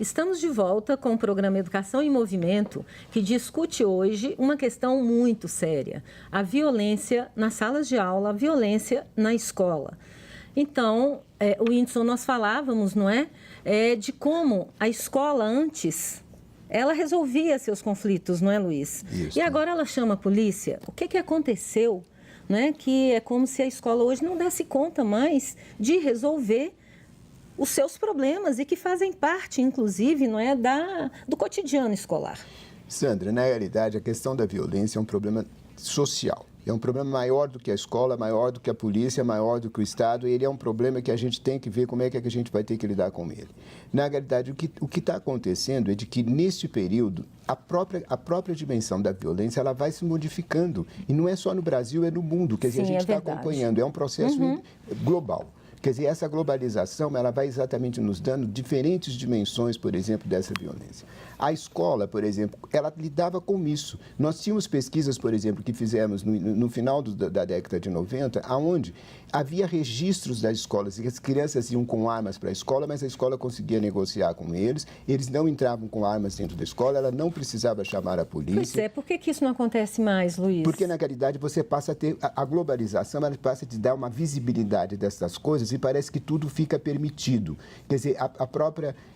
Estamos de volta com o programa Educação em Movimento, que discute hoje uma questão muito séria: a violência nas salas de aula, a violência na escola. Então, o Whindersson, nós falávamos, não é, de como a escola antes, ela resolvia seus conflitos, não é, Luiz? Isso. E agora ela chama a polícia. O que aconteceu? Né? Que é como se a escola hoje não desse conta mais de resolver os seus problemas e que fazem parte, inclusive, não é, do cotidiano escolar. Sandra, na realidade, a questão da violência é um problema social. É um problema maior do que a escola, maior do que a polícia, maior do que o Estado. Ele é um problema que a gente tem que ver como é que a gente vai ter que lidar com ele. Na realidade, o que está acontecendo é de que, neste período, a própria dimensão da violência ela vai se modificando. E não é só no Brasil, é no mundo. Quer dizer, a gente está acompanhando. É um processo global. Quer dizer, essa globalização, ela vai exatamente nos dando diferentes dimensões, por exemplo, dessa violência. A escola, por exemplo, ela lidava com isso. Nós tínhamos pesquisas, por exemplo, que fizemos no final da década de 90, onde havia registros das escolas, e as crianças iam com armas para a escola, mas a escola conseguia negociar com eles, eles não entravam com armas dentro da escola, ela não precisava chamar a polícia. Pois é, por que isso não acontece mais, Luiz? Porque, na realidade, você passa a ter, a globalização, ela passa a te dar uma visibilidade dessas coisas e parece que tudo fica permitido. Quer dizer,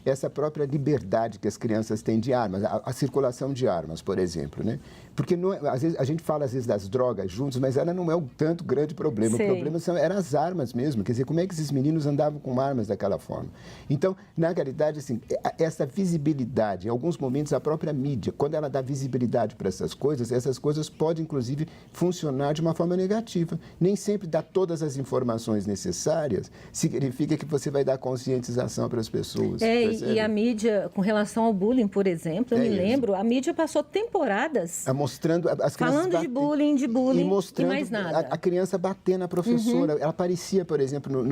essa própria liberdade que as crianças têm de armas, a circulação de armas, por exemplo, né? Porque às vezes, a gente fala às vezes das drogas juntos, mas ela não é um tanto grande problema. Sei. O problema eram as armas mesmo. Quer dizer, como é que esses meninos andavam com armas daquela forma? Então, na realidade, assim, essa visibilidade, em alguns momentos a própria mídia, quando ela dá visibilidade para essas coisas podem, inclusive, funcionar de uma forma negativa. Nem sempre dar todas as informações necessárias significa que você vai dar conscientização para as pessoas. E a mídia, com relação ao bullying, por exemplo, eu me lembro, a mídia passou temporadas mostrando as crianças falando de bullying e mostrando e mais nada. A criança batendo na professora. Ela aparecia, por exemplo,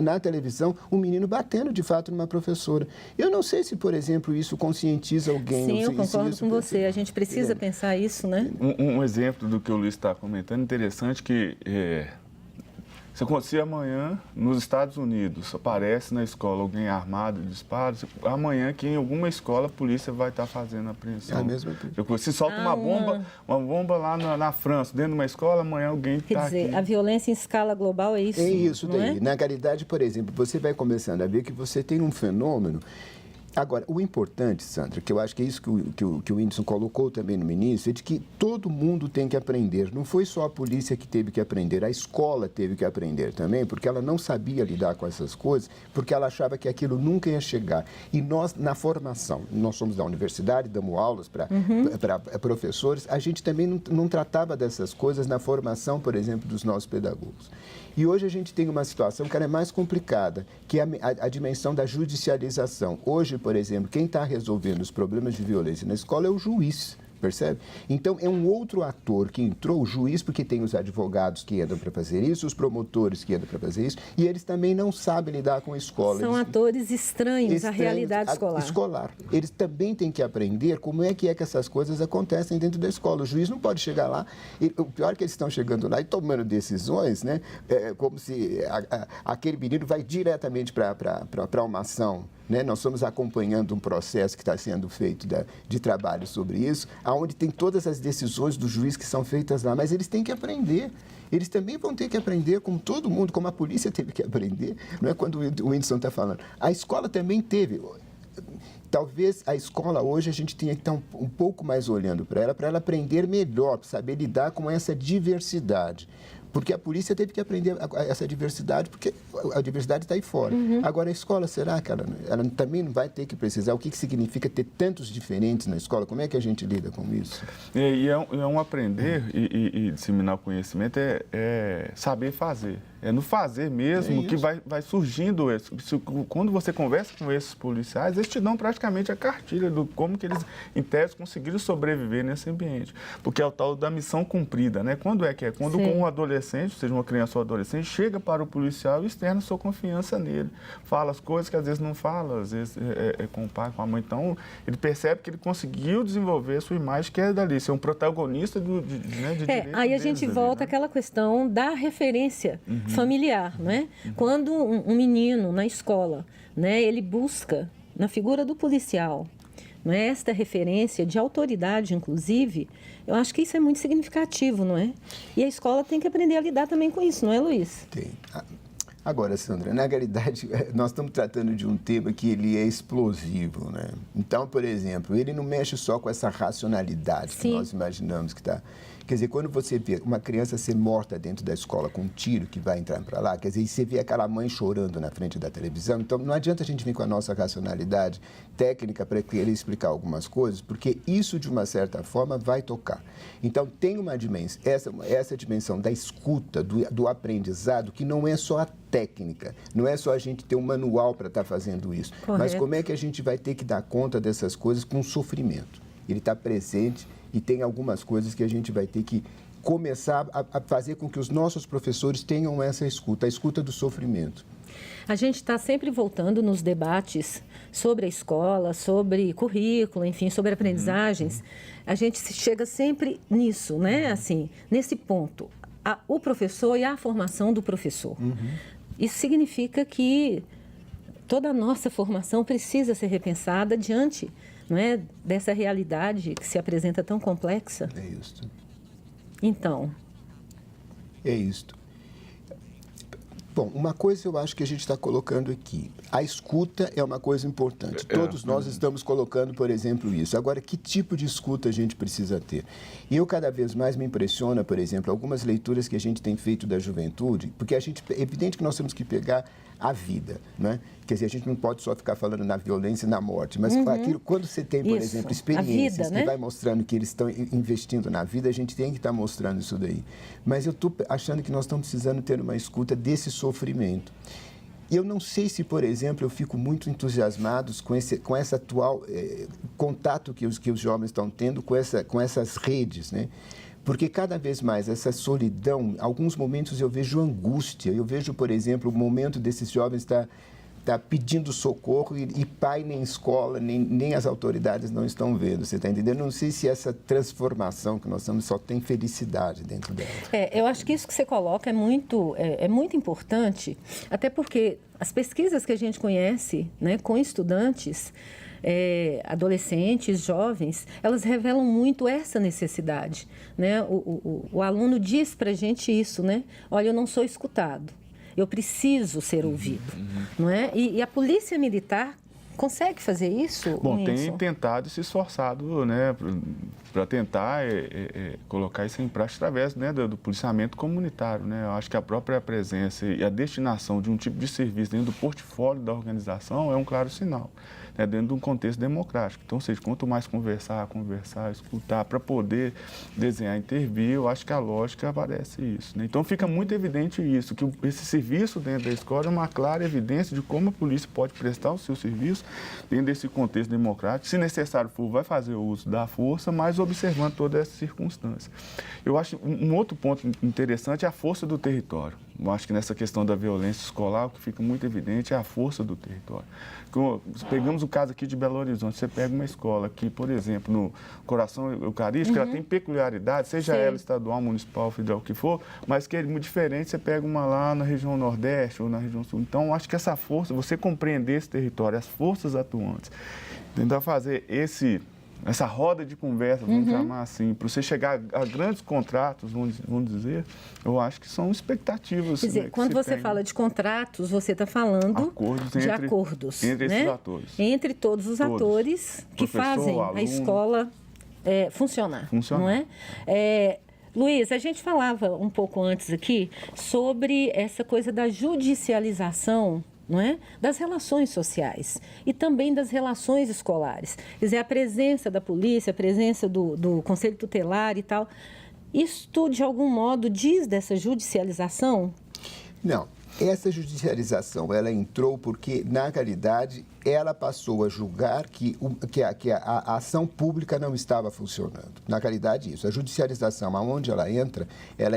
na televisão, um menino batendo de fato numa professora. Eu não sei se, por exemplo, isso conscientiza alguém. Sim, eu concordo com você. A gente precisa pensar isso, né? Um exemplo do que o Luiz está comentando, interessante que se amanhã nos Estados Unidos aparece na escola alguém armado de disparos, amanhã que em alguma escola a polícia vai estar fazendo a apreensão. É a mesma coisa. Se solta uma bomba lá na França, dentro de uma escola, amanhã alguém está aqui. Quer dizer, a violência em escala global é isso? É isso daí. É? Na realidade, por exemplo, você vai começando a ver que você tem um fenômeno. Agora, o importante, Sandra, que eu acho que é isso que o Whindersson colocou também no início, é de que todo mundo tem que aprender. Não foi só a polícia que teve que aprender, a escola teve que aprender também, porque ela não sabia lidar com essas coisas, porque ela achava que aquilo nunca ia chegar. E nós, na formação, nós somos da universidade, damos aulas para professores, a gente também não tratava dessas coisas na formação, por exemplo, dos nossos pedagogos. E hoje a gente tem uma situação que é mais complicada, que é a dimensão da judicialização. Hoje, por exemplo, quem está resolvendo os problemas de violência na escola é o juiz. Percebe? Então, é um outro ator que entrou, o juiz, porque tem os advogados que entram para fazer isso, os promotores que entram para fazer isso, e eles também não sabem lidar com a escola. São atores estranhos à realidade escolar. Eles também têm que aprender como é que essas coisas acontecem dentro da escola. O juiz não pode chegar lá, o pior é que eles estão chegando lá e tomando decisões, né? Como se aquele menino vai diretamente para uma ação. Né? Nós estamos acompanhando um processo que está sendo feito de trabalho sobre isso, onde tem todas as decisões do juiz que são feitas lá, mas eles têm que aprender. Eles também vão ter que aprender, como todo mundo, como a polícia teve que aprender. Não é quando o Whindersson está falando. A escola também teve. Talvez a escola hoje a gente tenha que estar um pouco mais olhando para ela aprender melhor, para saber lidar com essa diversidade. Porque a polícia teve que aprender essa diversidade, porque a diversidade está aí fora. Agora, a escola, será que ela também não vai ter que precisar? O que significa ter tantos diferentes na escola? Como é que a gente lida com isso? É um aprender e disseminar o conhecimento, é saber fazer. É no fazer mesmo que vai surgindo. Quando você conversa com esses policiais, eles te dão praticamente a cartilha do como que eles, em tese, conseguiram sobreviver nesse ambiente. Porque é o tal da missão cumprida, né? Quando é que é? Quando um adolescente, seja uma criança ou adolescente, chega para o policial e externa sua confiança nele. Fala as coisas que às vezes não fala, às vezes com o pai, com a mãe. Então, ele percebe que ele conseguiu desenvolver a sua imagem, que é dali, ser um protagonista de direito. Aí a gente volta àquela questão da referência familiar, né? Quando um menino na escola, né, ele busca na figura do policial, não é? Esta referência de autoridade, inclusive, eu acho que isso é muito significativo, não é? E a escola tem que aprender a lidar também com isso, não é, Luiz? Tem. Agora, Sandra, na realidade, nós estamos tratando de um tema que ele é explosivo, né? Então, por exemplo, ele não mexe só com essa racionalidade que nós imaginamos que está... Quer dizer, quando você vê uma criança ser morta dentro da escola com um tiro que vai entrar para lá, quer dizer, e você vê aquela mãe chorando na frente da televisão, então não adianta a gente vir com a nossa racionalidade técnica para querer explicar algumas coisas, porque isso, de uma certa forma, vai tocar. Então, tem uma dimensão, essa dimensão da escuta, do aprendizado, que não é só a técnica, não é só a gente ter um manual para estar fazendo isso, mas como é que a gente vai ter que dar conta dessas coisas com sofrimento. Ele está presente e tem algumas coisas que a gente vai ter que começar a fazer com que os nossos professores tenham essa escuta, a escuta do sofrimento. A gente está sempre voltando nos debates sobre a escola, sobre currículo, enfim, sobre aprendizagens. A gente chega sempre nisso, né? Assim, nesse ponto. O professor e a formação do professor. Isso significa que toda a nossa formação precisa ser repensada diante, não é, dessa realidade que se apresenta tão complexa. É isso. Então. É isso. Bom, uma coisa eu acho que a gente está colocando aqui. A escuta é uma coisa importante. Todos nós estamos colocando, por exemplo, isso. Agora, que tipo de escuta a gente precisa ter? E eu, cada vez mais, me impressiona, por exemplo, algumas leituras que a gente tem feito da juventude, porque é evidente que nós temos que pegar a vida, né? Quer dizer, a gente não pode só ficar falando na violência e na morte, mas aquilo, quando você tem, por exemplo, experiências vida, né? Que vai mostrando que eles estão investindo na vida, a gente tem que estar mostrando isso daí. Mas eu estou achando que nós estamos precisando ter uma escuta desse sofrimento. E eu não sei se, por exemplo, eu fico muito entusiasmado com esse atual contato que os jovens estão tendo com essas redes, né? Porque cada vez mais essa solidão, alguns momentos eu vejo angústia. Eu vejo, por exemplo, o momento desses jovens estar pedindo socorro e pai nem escola, nem as autoridades não estão vendo. Você está entendendo? Não sei se essa transformação que nós estamos só tem felicidade dentro dela. Eu acho que isso que você coloca é muito importante, até porque as pesquisas que a gente conhece, né, com estudantes, adolescentes, jovens, elas revelam muito essa necessidade, né? O aluno diz para a gente isso, né? Olha, eu não sou escutado, eu preciso ser ouvido, não é? E a polícia militar consegue fazer isso? Bom, tem tentado e se esforçado, né, para tentar colocar isso em prática através, né, do policiamento comunitário, né? Eu acho que a própria presença e a destinação de um tipo de serviço dentro do portfólio da organização é um claro sinal, né, dentro de um contexto democrático. Então, ou seja, quanto mais conversar, escutar, para poder desenhar, intervir, eu acho que a lógica aparece isso, né? Então, fica muito evidente isso, que esse serviço dentro da escola é uma clara evidência de como a polícia pode prestar o seu serviço dentro desse contexto democrático. Se necessário for, vai fazer o uso da força, mas observando todas essas circunstâncias. Eu acho um outro ponto interessante é a força do território. Eu acho que nessa questão da violência escolar, o que fica muito evidente é a força do território. Pegamos o caso aqui de Belo Horizonte, você pega uma escola que, por exemplo, no Coração Eucarístico, ela tem peculiaridade, seja ela estadual, municipal, federal, o que for, mas que é muito diferente, você pega uma lá na região Nordeste ou na região Sul. Então, eu acho que essa força, você compreender esse território, as forças atuantes, tentar fazer essa roda de conversa, vamos chamar assim, para você chegar a grandes contratos, vamos dizer, eu acho que são expectativas. Quer dizer, né, quando você fala de contratos, você está falando de acordos. Entre né? esses atores. Entre todos os atores que fazem aluno, a escola funcionar. Não é? Luiz, a gente falava um pouco antes aqui sobre essa coisa da judicialização, não é? Das relações sociais e também das relações escolares. Quer dizer, a presença da polícia, a presença do Conselho Tutelar e tal. Isto, de algum modo, diz dessa judicialização? Não. Essa judicialização, ela entrou porque, na realidade, ela passou a julgar que a ação pública não estava funcionando. Na realidade, isso. A judicialização, aonde ela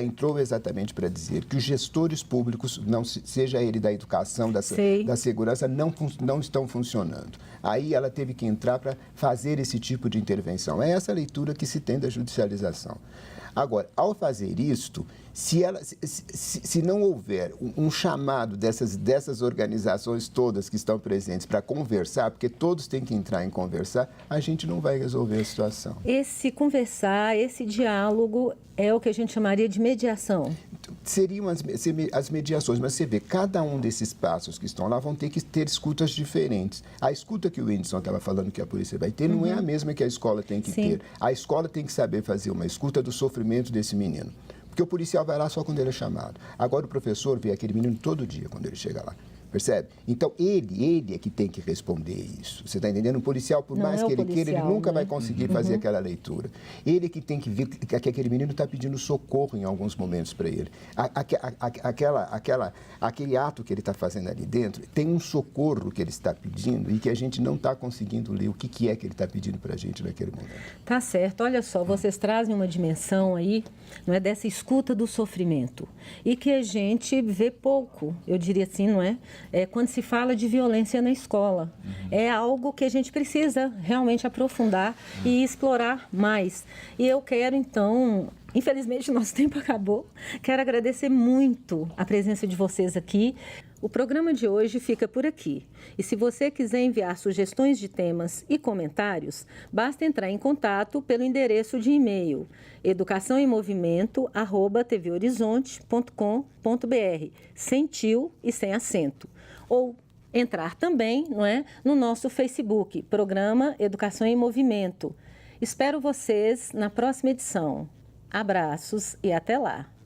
entrou exatamente para dizer que os gestores públicos, seja ele da educação, da segurança, não estão funcionando. Aí ela teve que entrar para fazer esse tipo de intervenção. É essa leitura que se tem da judicialização. Agora, ao fazer isto, se não houver um chamado dessas organizações todas que estão presentes para conversar, porque todos têm que entrar em conversar, a gente não vai resolver a situação. Esse conversar, esse diálogo é o que a gente chamaria de mediação. Seriam as mediações, mas você vê, cada um desses passos que estão lá vão ter que ter escutas diferentes. A escuta que o Whindersson estava falando que a polícia vai ter não é a mesma que a escola tem que ter. A escola tem que saber fazer uma escuta do sofrimento desse menino. Porque o policial vai lá só quando ele é chamado. Agora o professor vê aquele menino todo dia quando ele chega lá. Percebe? Então, ele é que tem que responder isso. Você está entendendo? Um policial, por mais que ele queira, ele nunca vai conseguir fazer aquela leitura. Ele que tem que ver que aquele menino está pedindo socorro em alguns momentos para ele. Aquele ato que ele está fazendo ali dentro, tem um socorro que ele está pedindo e que a gente não está conseguindo ler o que é que ele está pedindo para a gente naquele momento. Tá certo. Olha só, vocês trazem uma dimensão aí, não é, dessa escuta do sofrimento e que a gente vê pouco, eu diria assim, não é? Quando se fala de violência na escola. É algo que a gente precisa realmente aprofundar e explorar mais. E eu quero, então, infelizmente o nosso tempo acabou, quero agradecer muito a presença de vocês aqui. O programa de hoje fica por aqui. E se você quiser enviar sugestões de temas e comentários, basta entrar em contato pelo endereço de e-mail educaçãoemmovimento@tvhorizonte.com.br, sem tio e sem acento. Ou entrar também, não é, no nosso Facebook, Programa Educação em Movimento. Espero vocês na próxima edição. Abraços e até lá!